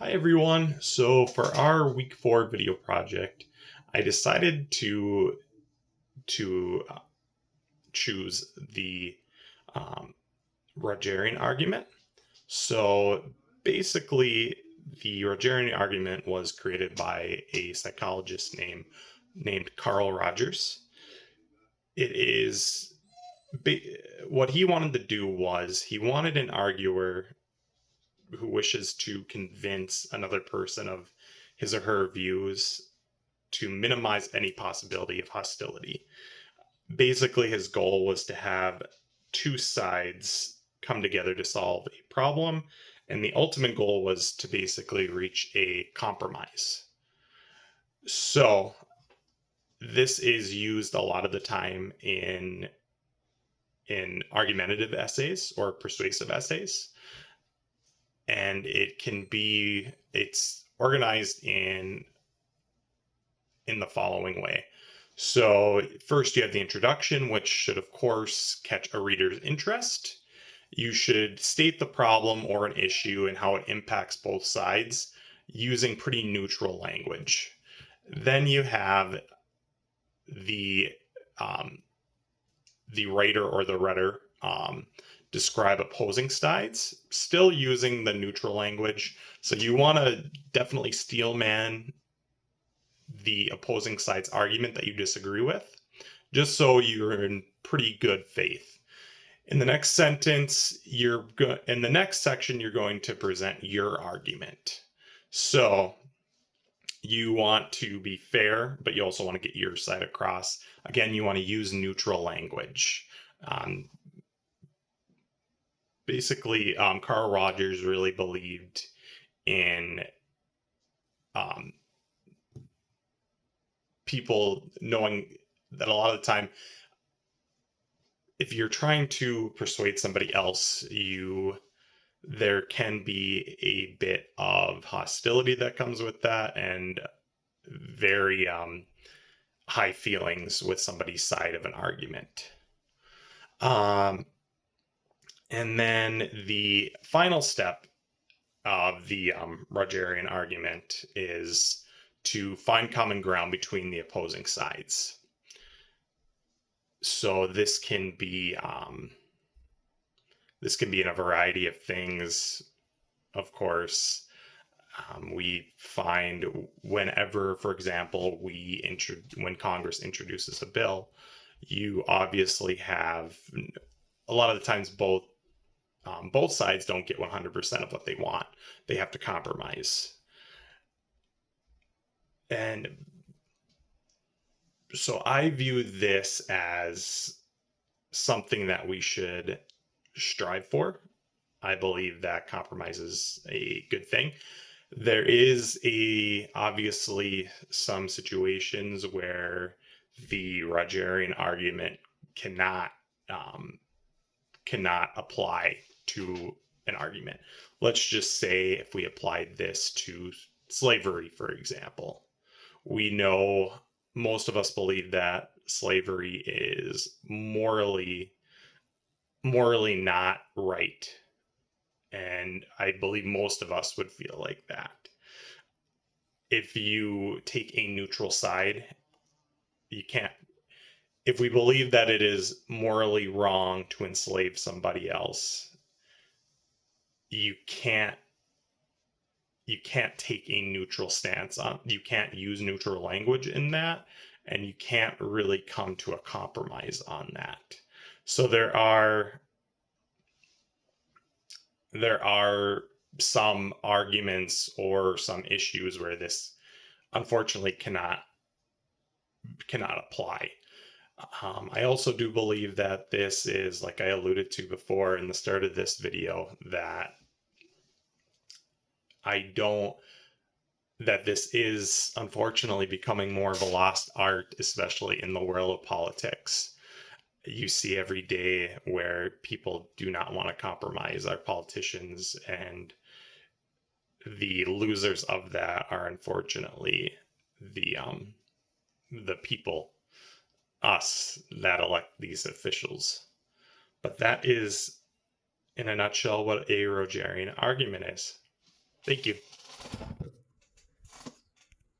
Hi everyone. So for our week 4 video project, I decided to choose the um, Rogerian argument. So basically, the Rogerian argument was created by a psychologist named Carl Rogers. It is what he wanted to do was he wanted an arguer who wishes to convince another person of his or her views to minimize any possibility of hostility. Basically, his goal was to have two sides come together to solve a problem, and the ultimate goal was to basically reach a compromise. So, this is used a lot of the time in argumentative essays or persuasive essays, and it's organized in the following way. So, first you have the introduction, which should, of course, catch a reader's interest. You should state the problem or an issue and how it impacts both sides using pretty neutral language. Then you have the writer or the rhetor describe opposing sides, still using the neutral language. So you want to definitely steelman the opposing side's argument that you disagree with, just so you're in pretty good faith. In the next sentence, in the next section, you're going to present your argument. So you want to be fair, but you also want to get your side across. Again, you want to use neutral language. Basically, Carl Rogers really believed in people knowing that a lot of the time, if you're trying to persuade somebody else, there can be a bit of hostility that comes with that, and very high feelings with somebody's side of an argument. And then the final step of the Rogerian argument is to find common ground between the opposing sides. So this can be in a variety of things. Of course, we find whenever, for example, when Congress introduces a bill, you obviously have a lot of the times both sides don't get 100% of what they want. They have to compromise. And so I view this as something that we should strive for. I believe that compromise is a good thing. There is obviously some situations where the Rogerian argument cannot apply to an argument. Let's just say if we applied this to slavery, for example. We know most of us believe that slavery is morally not right. And I believe most of us would feel like that. If you take a neutral side, you can't. If we believe that it is morally wrong to enslave somebody else, you can't take a neutral stance on. You can't use neutral language in that, and you can't really come to a compromise on that. So there are some arguments or some issues where this unfortunately cannot apply. I also do believe that this is, like I alluded to before in the start of this video, that this is unfortunately becoming more of a lost art, especially in the world of politics. You see every day where people do not want to compromise. Our politicians, and the losers of that are unfortunately the people, us, that elect these officials. But that is, in a nutshell, what a Rogerian argument is. Thank you.